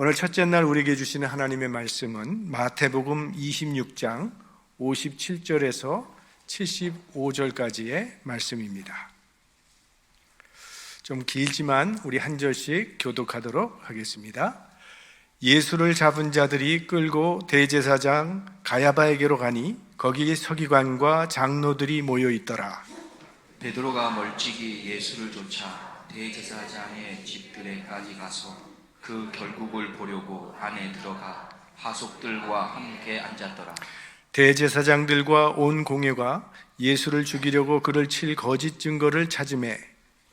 오늘 첫째 날 우리에게 주시는 하나님의 말씀은 마태복음 26장 57절에서 75절까지의 말씀입니다. 좀 길지만 우리 한 절씩 교독하도록 하겠습니다. 예수를 잡은 자들이 끌고 대제사장 가야바에게로 가니 거기에 서기관과 장로들이 모여 있더라. 베드로가 멀찍이 예수를 쫓아 대제사장의 집들에까지 가서 그 결국을 보려고 안에 들어가 하속들과 함께 앉았더라. 대제사장들과 온 공회가 예수를 죽이려고 그를 칠 거짓 증거를 찾으매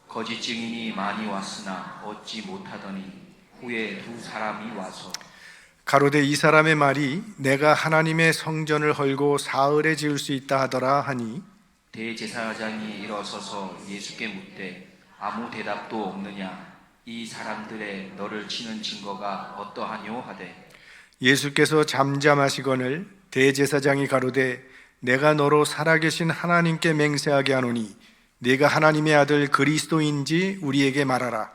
거짓 증인이 많이 왔으나 얻지 못하더니 후에 두 사람이 와서 가로되 이 사람의 말이 내가 하나님의 성전을 헐고 사흘에 지을 수 있다 하더라 하니 대제사장이 일어서서 예수께 묻되 아무 대답도 없느냐? 이 사람들의 너를 치는 증거가 어떠하뇨 하되 예수께서 잠잠하시거늘 대제사장이 가로되 내가 너로 살아계신 하나님께 맹세하게 하노니 네가 하나님의 아들 그리스도인지 우리에게 말하라.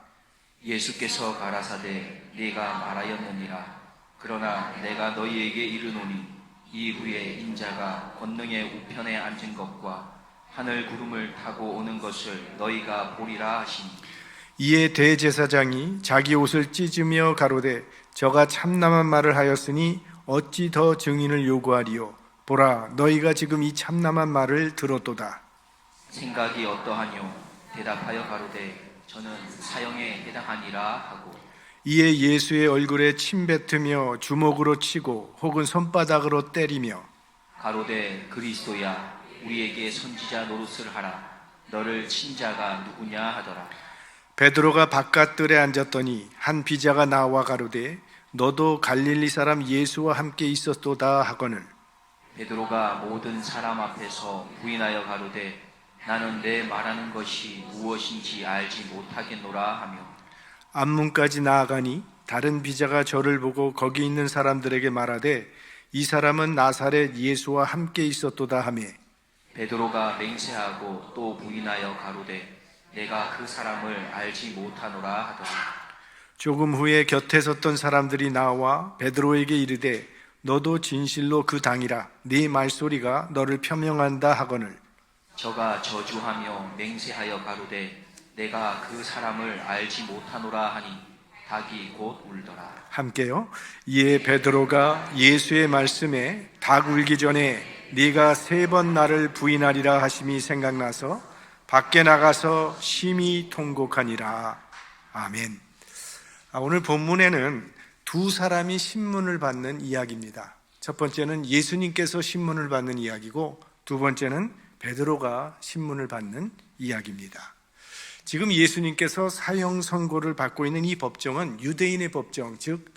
예수께서 가라사대 네가 말하였느니라. 그러나 내가 너희에게 이르노니 이후에 인자가 권능의 우편에 앉은 것과 하늘 구름을 타고 오는 것을 너희가 보리라 하시니 이에 대제사장이 자기 옷을 찢으며 가로되 저가 참남한 말을 하였으니 어찌 더 증인을 요구하리요. 보라 너희가 지금 이 참남한 말을 들었도다. 생각이 어떠하뇨? 대답하여 가로되 저는 사형에 해당하니라 하고 이에 예수의 얼굴에 침 뱉으며 주먹으로 치고 혹은 손바닥으로 때리며 가로되 그리스도야 우리에게 선지자 노릇을 하라. 너를 친 자가 누구냐 하더라. 베드로가 바깥들에 앉았더니 한 비자가 나와 가로되 너도 갈릴리 사람 예수와 함께 있었도다 하거늘 베드로가 모든 사람 앞에서 부인하여 가로되 나는 내 말하는 것이 무엇인지 알지 못하겠노라 하며 앞문까지 나아가니 다른 비자가 저를 보고 거기 있는 사람들에게 말하되 이 사람은 나사렛 예수와 함께 있었도다 하며 베드로가 맹세하고 또 부인하여 가로되 내가 그 사람을 알지 못하노라 하더라. 조금 후에 곁에 섰던 사람들이 나와 베드로에게 이르되 너도 진실로 그 당이라 네 말소리가 너를 표명한다 하거늘 저가 저주하며 맹세하여 가로되 내가 그 사람을 알지 못하노라 하니 닭이 곧 울더라. 함께요. 이에 베드로가 예수의 말씀에 닭 울기 전에 네가 3번 나를 부인하리라 하심이 생각나서 밖에 나가서 심히 통곡하니라. 아멘. 오늘 본문에는 두 사람이 신문을 받는 이야기입니다. 첫 번째는 예수님께서 신문을 받는 이야기고 두 번째는 베드로가 신문을 받는 이야기입니다. 지금 예수님께서 사형 선고를 받고 있는 이 법정은 유대인의 법정, 즉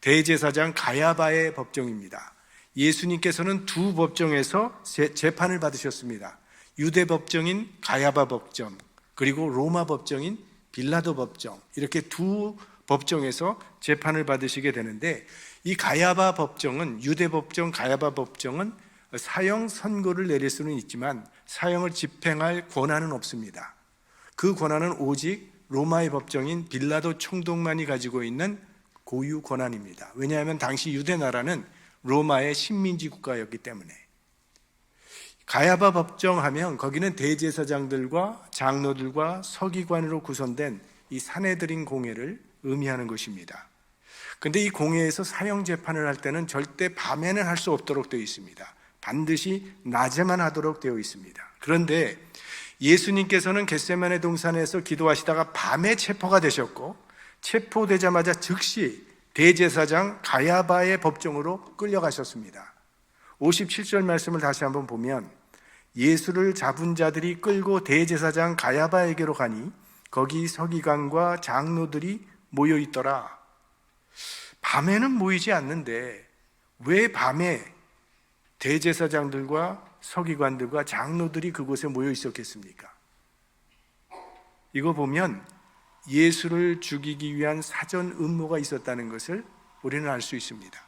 대제사장 가야바의 법정입니다. 예수님께서는 두 법정에서 재판을 받으셨습니다. 유대 법정인 가야바 법정, 그리고 로마 법정인 빌라도 법정, 이렇게 두 법정에서 재판을 받으시게 되는데 이 가야바 법정은 유대 법정 가야바 법정은 사형 선고를 내릴 수는 있지만 사형을 집행할 권한은 없습니다. 그 권한은 오직 로마의 법정인 빌라도 총독만이 가지고 있는 고유 권한입니다. 왜냐하면 당시 유대 나라는 로마의 식민지 국가였기 때문에. 가야바 법정하면 거기는 대제사장들과 장로들과 서기관으로 구성된 이 사내들인 공회를 의미하는 것입니다. 그런데 이 공회에서 사형 재판을 할 때는 절대 밤에는 할 수 없도록 되어 있습니다. 반드시 낮에만 하도록 되어 있습니다. 그런데 예수님께서는 겟세마네 동산에서 기도하시다가 밤에 체포가 되셨고 체포되자마자 즉시 대제사장 가야바의 법정으로 끌려가셨습니다. 57절 말씀을 다시 한번 보면 예수를 잡은 자들이 끌고 대제사장 가야바에게로 가니 거기 서기관과 장로들이 모여 있더라. 밤에는 모이지 않는데 왜 밤에 대제사장들과 서기관들과 장로들이 그곳에 모여 있었겠습니까? 이거 보면 예수를 죽이기 위한 사전 음모가 있었다는 것을 우리는 알 수 있습니다.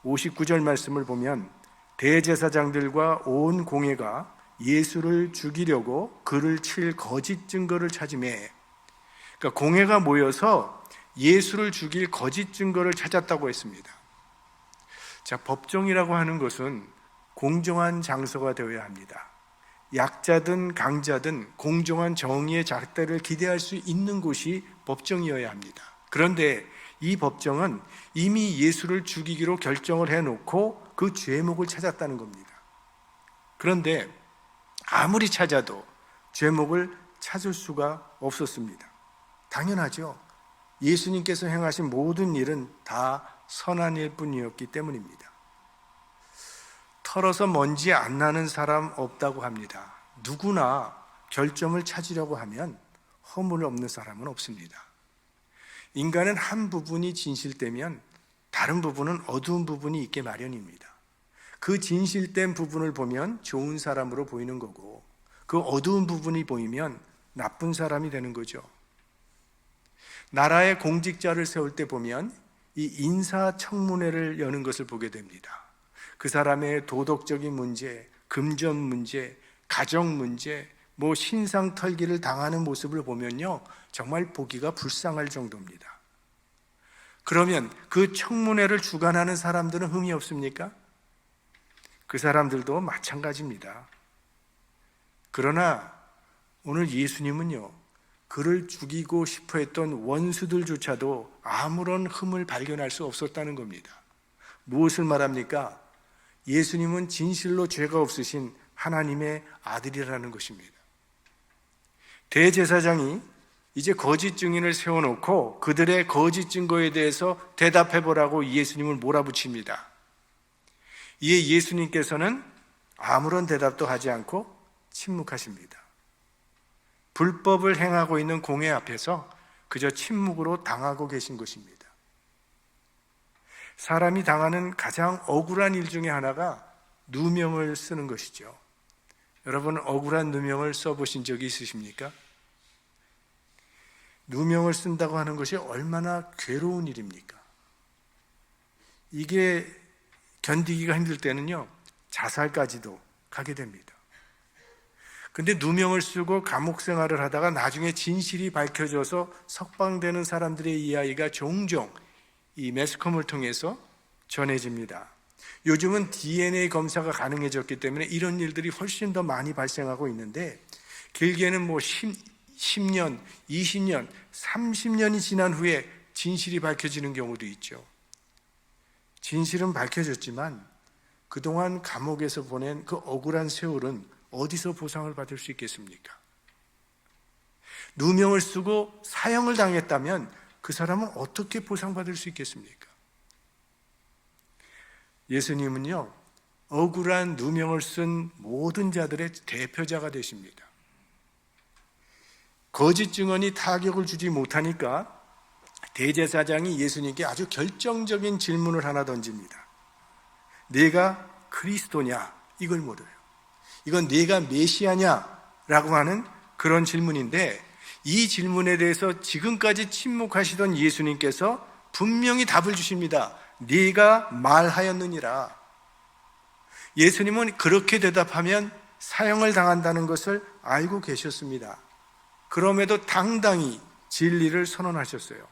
59절 말씀을 보면 대제사장들과 온 공회가 예수를 죽이려고 그를 칠 거짓 증거를 찾으매, 그러니까 공회가 모여서 예수를 죽일 거짓 증거를 찾았다고 했습니다. 자, 법정이라고 하는 것은 공정한 장소가 되어야 합니다. 약자든 강자든 공정한 정의의 잣대를 기대할 수 있는 곳이 법정이어야 합니다. 그런데 이 법정은 이미 예수를 죽이기로 결정을 해놓고 그 죄목을 찾았다는 겁니다. 그런데 아무리 찾아도 죄목을 찾을 수가 없었습니다. 당연하죠. 예수님께서 행하신 모든 일은 다 선한 일 뿐이었기 때문입니다. 털어서 먼지 안 나는 사람 없다고 합니다. 누구나 결점을 찾으려고 하면 허물 없는 사람은 없습니다. 인간은 한 부분이 진실되면 다른 부분은 어두운 부분이 있게 마련입니다. 그 진실된 부분을 보면 좋은 사람으로 보이는 거고, 그 어두운 부분이 보이면 나쁜 사람이 되는 거죠. 나라의 공직자를 세울 때 보면 이 인사청문회를 여는 것을 보게 됩니다. 그 사람의 도덕적인 문제, 금전 문제, 가정 문제, 신상 털기를 당하는 모습을 보면요, 정말 보기가 불쌍할 정도입니다. 그러면 그 청문회를 주관하는 사람들은 흠이 없습니까? 그 사람들도 마찬가지입니다. 그러나 오늘 예수님은요, 그를 죽이고 싶어 했던 원수들조차도 아무런 흠을 발견할 수 없었다는 겁니다. 무엇을 말합니까? 예수님은 진실로 죄가 없으신 하나님의 아들이라는 것입니다. 대제사장이 이제 거짓 증인을 세워놓고 그들의 거짓 증거에 대해서 대답해보라고 예수님을 몰아붙입니다. 이에 예수님께서는 아무런 대답도 하지 않고 침묵하십니다. 불법을 행하고 있는 공회 앞에서 그저 침묵으로 당하고 계신 것입니다. 사람이 당하는 가장 억울한 일 중에 하나가 누명을 쓰는 것이죠. 여러분, 억울한 누명을 써보신 적이 있으십니까? 누명을 쓴다고 하는 것이 얼마나 괴로운 일입니까? 이게 견디기가 힘들 때는요, 자살까지도 가게 됩니다. 근데 누명을 쓰고 감옥 생활을 하다가 나중에 진실이 밝혀져서 석방되는 사람들의 이야기가 종종 이 매스컴을 통해서 전해집니다. 요즘은 DNA 검사가 가능해졌기 때문에 이런 일들이 훨씬 더 많이 발생하고 있는데, 길게는 10년, 20년, 30년이 지난 후에 진실이 밝혀지는 경우도 있죠. 진실은 밝혀졌지만 그동안 감옥에서 보낸 그 억울한 세월은 어디서 보상을 받을 수 있겠습니까? 누명을 쓰고 사형을 당했다면 그 사람은 어떻게 보상받을 수 있겠습니까? 예수님은요, 억울한 누명을 쓴 모든 자들의 대표자가 되십니다. 거짓 증언이 타격을 주지 못하니까 대제사장이 예수님께 아주 결정적인 질문을 하나 던집니다. 네가 그리스도냐? 이걸 물어요. 이건 네가 메시아냐? 라고 하는 그런 질문인데, 이 질문에 대해서 지금까지 침묵하시던 예수님께서 분명히 답을 주십니다. 네가 말하였느니라. 예수님은 그렇게 대답하면 사형을 당한다는 것을 알고 계셨습니다. 그럼에도 당당히 진리를 선언하셨어요.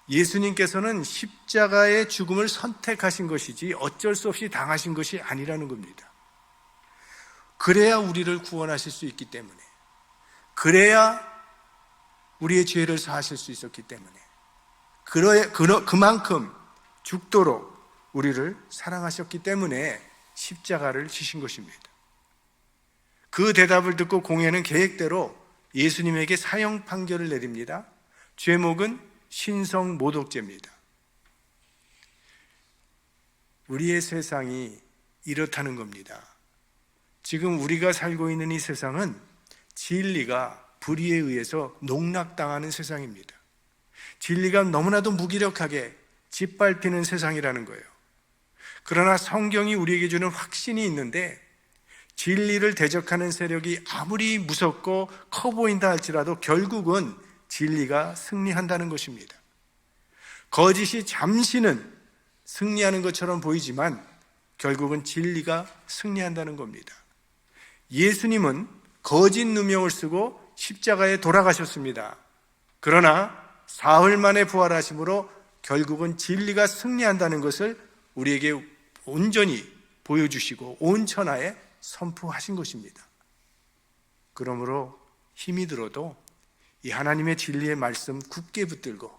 예수님께서는 십자가의 죽음을 선택하신 것이지 어쩔 수 없이 당하신 것이 아니라는 겁니다. 그래야 우리를 구원하실 수 있기 때문에, 그래야 우리의 죄를 사하실 수 있었기 때문에, 그만큼 죽도록 우리를 사랑하셨기 때문에 십자가를 지신 것입니다. 그 대답을 듣고 공회는 계획대로 예수님에게 사형 판결을 내립니다. 죄목은 신성모독죄입니다. 우리의 세상이 이렇다는 겁니다. 지금 우리가 살고 있는 이 세상은 진리가 불의에 의해서 농락당하는 세상입니다. 진리가 너무나도 무기력하게 짓밟히는 세상이라는 거예요. 그러나 성경이 우리에게 주는 확신이 있는데, 진리를 대적하는 세력이 아무리 무섭고 커 보인다 할지라도 결국은 진리가 승리한다는 것입니다. 거짓이 잠시는 승리하는 것처럼 보이지만 결국은 진리가 승리한다는 겁니다. 예수님은 거짓 누명을 쓰고 십자가에 돌아가셨습니다. 그러나 사흘 만에 부활하심으로 결국은 진리가 승리한다는 것을 우리에게 온전히 보여주시고 온 천하에 선포하신 것입니다. 그러므로 힘이 들어도 이 하나님의 진리의 말씀 굳게 붙들고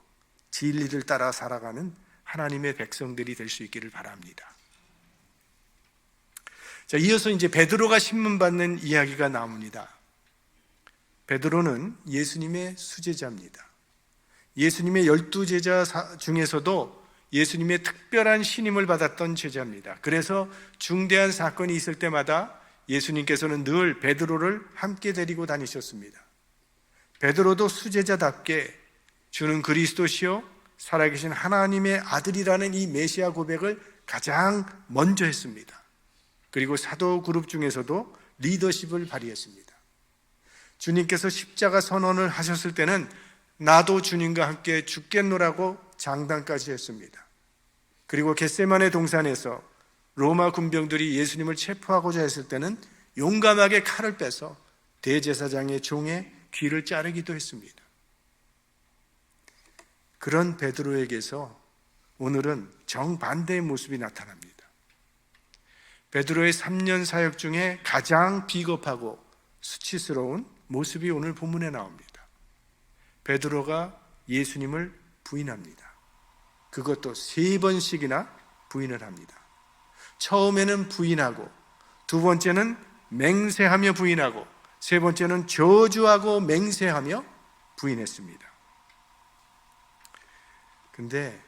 진리를 따라 살아가는 하나님의 백성들이 될 수 있기를 바랍니다. 자, 이어서 이제 베드로가 신문받는 이야기가 나옵니다. 베드로는 예수님의 수제자입니다. 예수님의 12제자 중에서도 예수님의 특별한 신임을 받았던 제자입니다. 그래서 중대한 사건이 있을 때마다 예수님께서는 늘 베드로를 함께 데리고 다니셨습니다. 베드로도 수제자답게 주는 그리스도시요 살아계신 하나님의 아들이라는 이 메시아 고백을 가장 먼저 했습니다. 그리고 사도 그룹 중에서도 리더십을 발휘했습니다. 주님께서 십자가 선언을 하셨을 때는 나도 주님과 함께 죽겠노라고 장담까지 했습니다. 그리고 겟세마네 동산에서 로마 군병들이 예수님을 체포하고자 했을 때는 용감하게 칼을 빼서 대제사장의 종의 귀를 자르기도 했습니다. 그런 베드로에게서 오늘은 정반대의 모습이 나타납니다. 베드로의 3년 사역 중에 가장 비겁하고 수치스러운 모습이 오늘 본문에 나옵니다. 베드로가 예수님을 부인합니다. 그것도 3번씩이나 부인을 합니다. 처음에는 부인하고, 두 번째는 맹세하며 부인하고, 세 번째는 저주하고 맹세하며 부인했습니다. 근데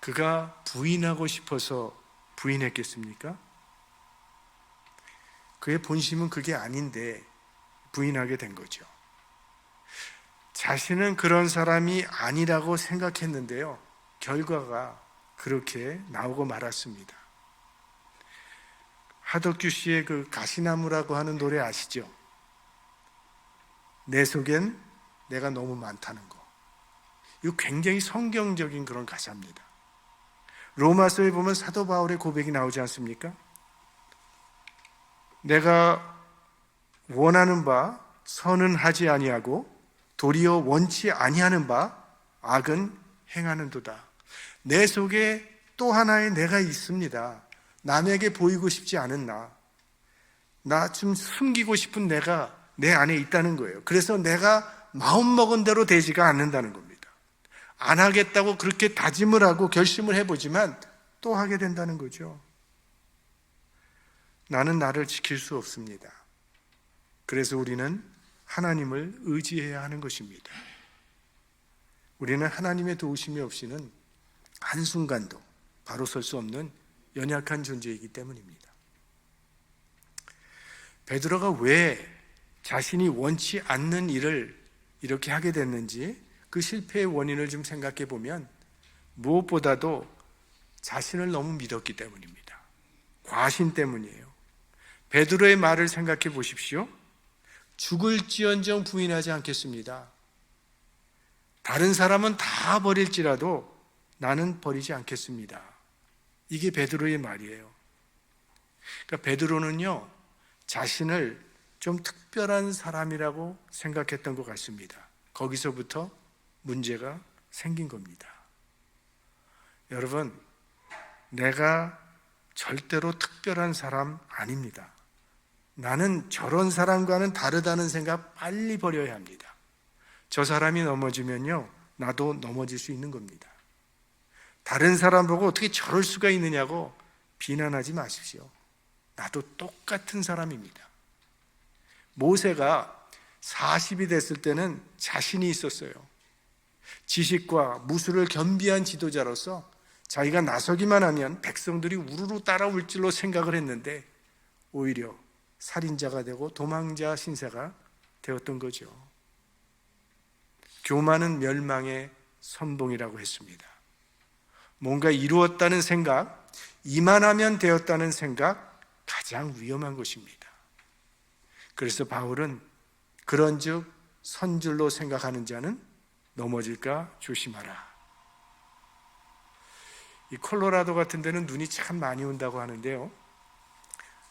그가 부인하고 싶어서 부인했겠습니까? 그의 본심은 그게 아닌데 부인하게 된 거죠. 자신은 그런 사람이 아니라고 생각했는데요, 결과가 그렇게 나오고 말았습니다. 하덕규 씨의 그 가시나무라고 하는 노래 아시죠? 내 속엔 내가 너무 많다는 거. 이거 굉장히 성경적인 그런 가사입니다. 로마서에 보면 사도 바울의 고백이 나오지 않습니까? 내가 원하는 바 선은 하지 아니하고 도리어 원치 아니하는 바 악은 행하는도다. 내 속에 또 하나의 내가 있습니다. 남에게 보이고 싶지 않은 나 좀 숨기고 싶은 내가 내 안에 있다는 거예요. 그래서 내가 마음먹은 대로 되지가 않는다는 겁니다. 안 하겠다고 그렇게 다짐을 하고 결심을 해보지만 또 하게 된다는 거죠. 나는 나를 지킬 수 없습니다. 그래서 우리는 하나님을 의지해야 하는 것입니다. 우리는 하나님의 도우심이 없이는 한순간도 바로 설 수 없는 연약한 존재이기 때문입니다. 베드로가 왜 자신이 원치 않는 일을 이렇게 하게 됐는지 그 실패의 원인을 좀 생각해 보면 무엇보다도 자신을 너무 믿었기 때문입니다. 과신 때문이에요. 베드로의 말을 생각해 보십시오. 죽을지언정 부인하지 않겠습니다. 다른 사람은 다 버릴지라도 나는 버리지 않겠습니다. 이게 베드로의 말이에요. 그러니까 베드로는요, 자신을 좀 특별한 사람이라고 생각했던 것 같습니다. 거기서부터 문제가 생긴 겁니다. 여러분, 내가 절대로 특별한 사람 아닙니다. 나는 저런 사람과는 다르다는 생각 빨리 버려야 합니다. 저 사람이 넘어지면요, 나도 넘어질 수 있는 겁니다. 다른 사람 보고 어떻게 저럴 수가 있느냐고 비난하지 마십시오. 나도 똑같은 사람입니다. 모세가 40이 됐을 때는 자신이 있었어요. 지식과 무술을 겸비한 지도자로서 자기가 나서기만 하면 백성들이 우르르 따라올 줄로 생각을 했는데 오히려 살인자가 되고 도망자 신세가 되었던 거죠. 교만은 멸망의 선봉이라고 했습니다. 뭔가 이루었다는 생각, 이만하면 되었다는 생각, 가장 위험한 것입니다. 그래서 바울은 그런즉 선줄로 생각하는 자는 넘어질까 조심하라. 이 콜로라도 같은 데는 눈이 참 많이 온다고 하는데요,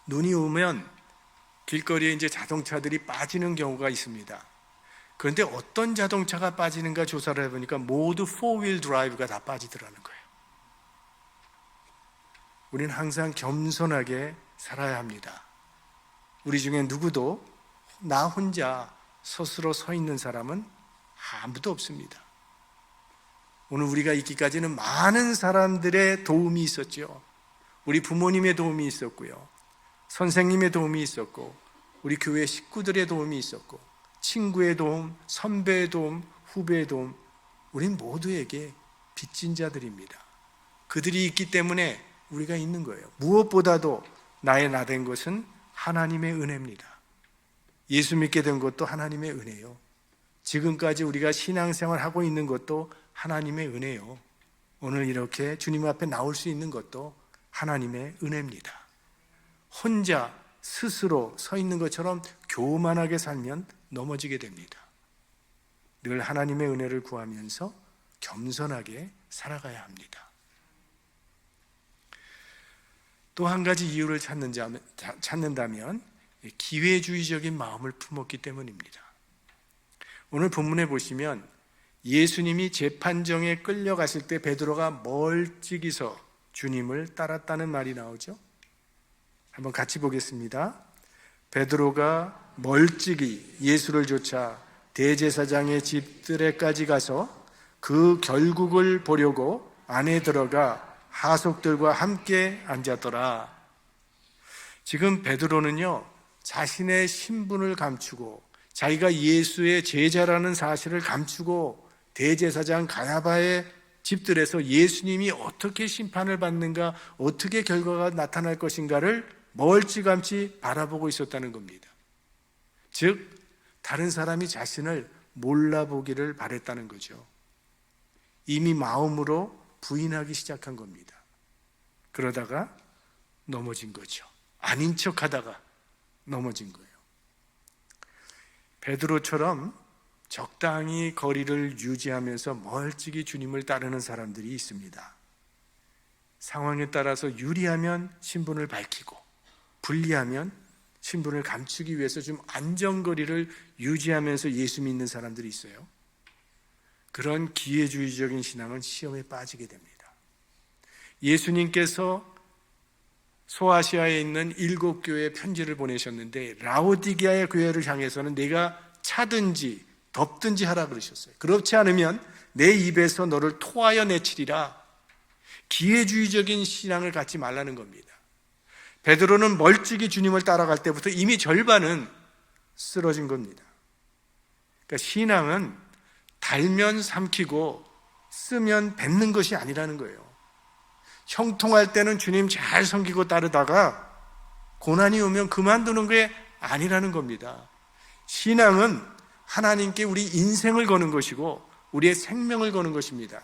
눈이 오면 길거리에 이제 자동차들이 빠지는 경우가 있습니다. 그런데 어떤 자동차가 빠지는가 조사를 해보니까 모두 4휠 드라이브가 다 빠지더라는 거예요. 우리는 항상 겸손하게 살아야 합니다. 우리 중에 누구도 나 혼자 스스로 서 있는 사람은 아무도 없습니다. 오늘 우리가 있기까지는 많은 사람들의 도움이 있었죠. 우리 부모님의 도움이 있었고요, 선생님의 도움이 있었고, 우리 교회 식구들의 도움이 있었고, 친구의 도움, 선배의 도움, 후배의 도움, 우린 모두에게 빚진 자들입니다. 그들이 있기 때문에 우리가 있는 거예요. 무엇보다도 나의 나 된 것은 하나님의 은혜입니다. 예수 믿게 된 것도 하나님의 은혜요. 지금까지 우리가 신앙생활 하고 있는 것도 하나님의 은혜요. 오늘 이렇게 주님 앞에 나올 수 있는 것도 하나님의 은혜입니다. 혼자 스스로 서 있는 것처럼 교만하게 살면 넘어지게 됩니다. 늘 하나님의 은혜를 구하면서 겸손하게 살아가야 합니다. 또 한 가지 이유를 찾는다면 기회주의적인 마음을 품었기 때문입니다. 오늘 본문에 보시면 예수님이 재판정에 끌려갔을 때 베드로가 멀찍이서 주님을 따랐다는 말이 나오죠. 한번 같이 보겠습니다. 베드로가 멀찍이 예수를 쫓아 대제사장의 집들에까지 가서 그 결국을 보려고 안에 들어가 하속들과 함께 앉았더라. 지금 베드로는요, 자신의 신분을 감추고 자기가 예수의 제자라는 사실을 감추고 대제사장 가야바의 집들에서 예수님이 어떻게 심판을 받는가, 어떻게 결과가 나타날 것인가를 멀찌감치 바라보고 있었다는 겁니다. 즉, 다른 사람이 자신을 몰라보기를 바랬다는 거죠. 이미 마음으로 부인하기 시작한 겁니다. 그러다가 넘어진 거죠. 아닌 척하다가 넘어진 거예요. 베드로처럼 적당히 거리를 유지하면서 멀찍이 주님을 따르는 사람들이 있습니다. 상황에 따라서 유리하면 신분을 밝히고, 불리하면 신분을 감추기 위해서 좀 안전거리를 유지하면서 예수 믿는 사람들이 있어요. 그런 기회주의적인 신앙은 시험에 빠지게 됩니다. 예수님께서 소아시아에 있는 7교회에 편지를 보내셨는데 라오디게아의 교회를 향해서는 내가 차든지 덥든지 하라 그러셨어요. 그렇지 않으면 내 입에서 너를 토하여 내치리라. 기회주의적인 신앙을 갖지 말라는 겁니다. 베드로는 멀찍이 주님을 따라갈 때부터 이미 절반은 쓰러진 겁니다. 그러니까 신앙은 달면 삼키고 쓰면 뱉는 것이 아니라는 거예요. 형통할 때는 주님 잘 섬기고 따르다가 고난이 오면 그만두는 게 아니라는 겁니다. 신앙은 하나님께 우리 인생을 거는 것이고 우리의 생명을 거는 것입니다.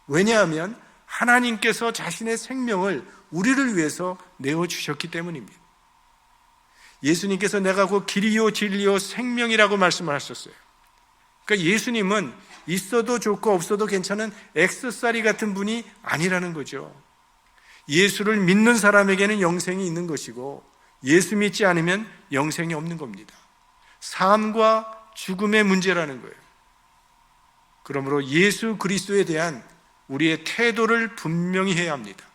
왜냐하면 하나님께서 자신의 생명을 우리를 위해서 내어주셨기 때문입니다. 예수님께서 내가 곧 길이요 진리요 생명이라고 말씀을 하셨어요. 그러니까 예수님은 있어도 좋고 없어도 괜찮은 액세서리 같은 분이 아니라는 거죠. 예수를 믿는 사람에게는 영생이 있는 것이고 예수 믿지 않으면 영생이 없는 겁니다. 삶과 죽음의 문제라는 거예요. 그러므로 예수 그리스도에 대한 우리의 태도를 분명히 해야 합니다.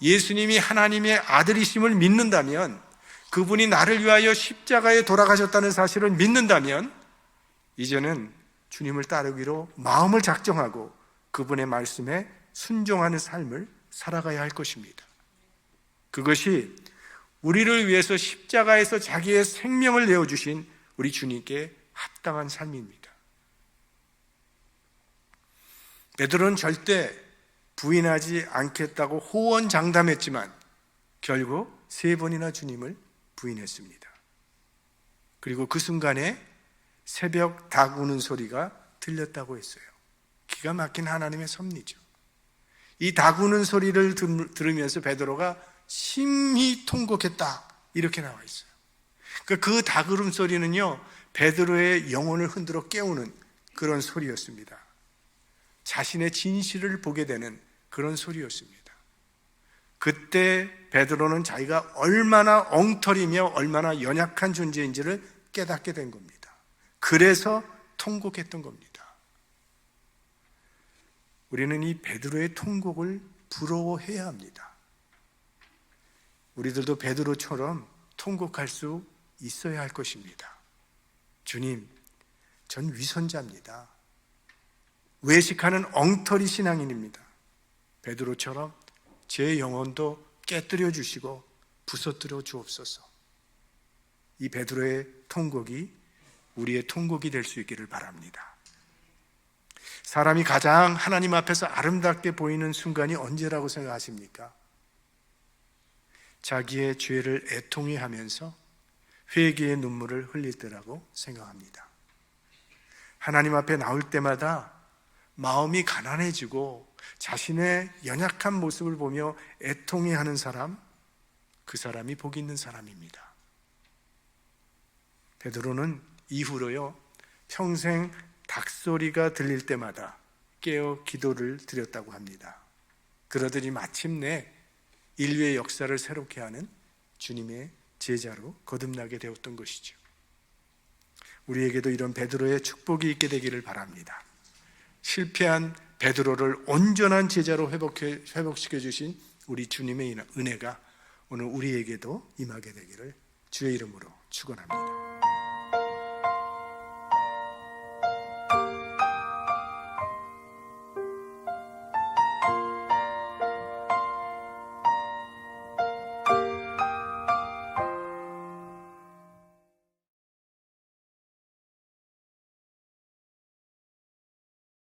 예수님이 하나님의 아들이심을 믿는다면, 그분이 나를 위하여 십자가에 돌아가셨다는 사실을 믿는다면 이제는 주님을 따르기로 마음을 작정하고 그분의 말씀에 순종하는 삶을 살아가야 할 것입니다. 그것이 우리를 위해서 십자가에서 자기의 생명을 내어주신 우리 주님께 합당한 삶입니다. 베드로는 절대 부인하지 않겠다고 호언장담했지만 결국 3번이나 주님을 부인했습니다. 그리고 그 순간에 새벽 닭 우는 소리가 들렸다고 했어요. 기가 막힌 하나님의 섭리죠. 이 닭 우는 소리를 들으면서 베드로가 심히 통곡했다, 이렇게 나와 있어요. 그 닭 울음 소리는요, 베드로의 영혼을 흔들어 깨우는 그런 소리였습니다. 자신의 진실을 보게 되는 그런 소리였습니다. 그때 베드로는 자기가 얼마나 엉터리며 얼마나 연약한 존재인지를 깨닫게 된 겁니다. 그래서 통곡했던 겁니다. 우리는 이 베드로의 통곡을 부러워해야 합니다. 우리들도 베드로처럼 통곡할 수 있어야 할 것입니다. 주님, 전 위선자입니다. 외식하는 엉터리 신앙인입니다. 베드로처럼 제 영혼도 깨뜨려 주시고 부서뜨려 주옵소서. 이 베드로의 통곡이 우리의 통곡이 될 수 있기를 바랍니다. 사람이 가장 하나님 앞에서 아름답게 보이는 순간이 언제라고 생각하십니까? 자기의 죄를 애통해 하면서 회개의 눈물을 흘릴 때라고 생각합니다. 하나님 앞에 나올 때마다 마음이 가난해지고 자신의 연약한 모습을 보며 애통해 하는 사람, 그 사람이 복 있는 사람입니다. 베드로는 이후로요, 평생 닭소리가 들릴 때마다 깨어 기도를 드렸다고 합니다. 그러더니 마침내 인류의 역사를 새롭게 하는 주님의 제자로 거듭나게 되었던 것이죠. 우리에게도 이런 베드로의 축복이 있게 되기를 바랍니다. 실패한 베드로를 온전한 제자로 회복시켜 주신 우리 주님의 은혜가 오늘 우리에게도 임하게 되기를 주의 이름으로 축원합니다.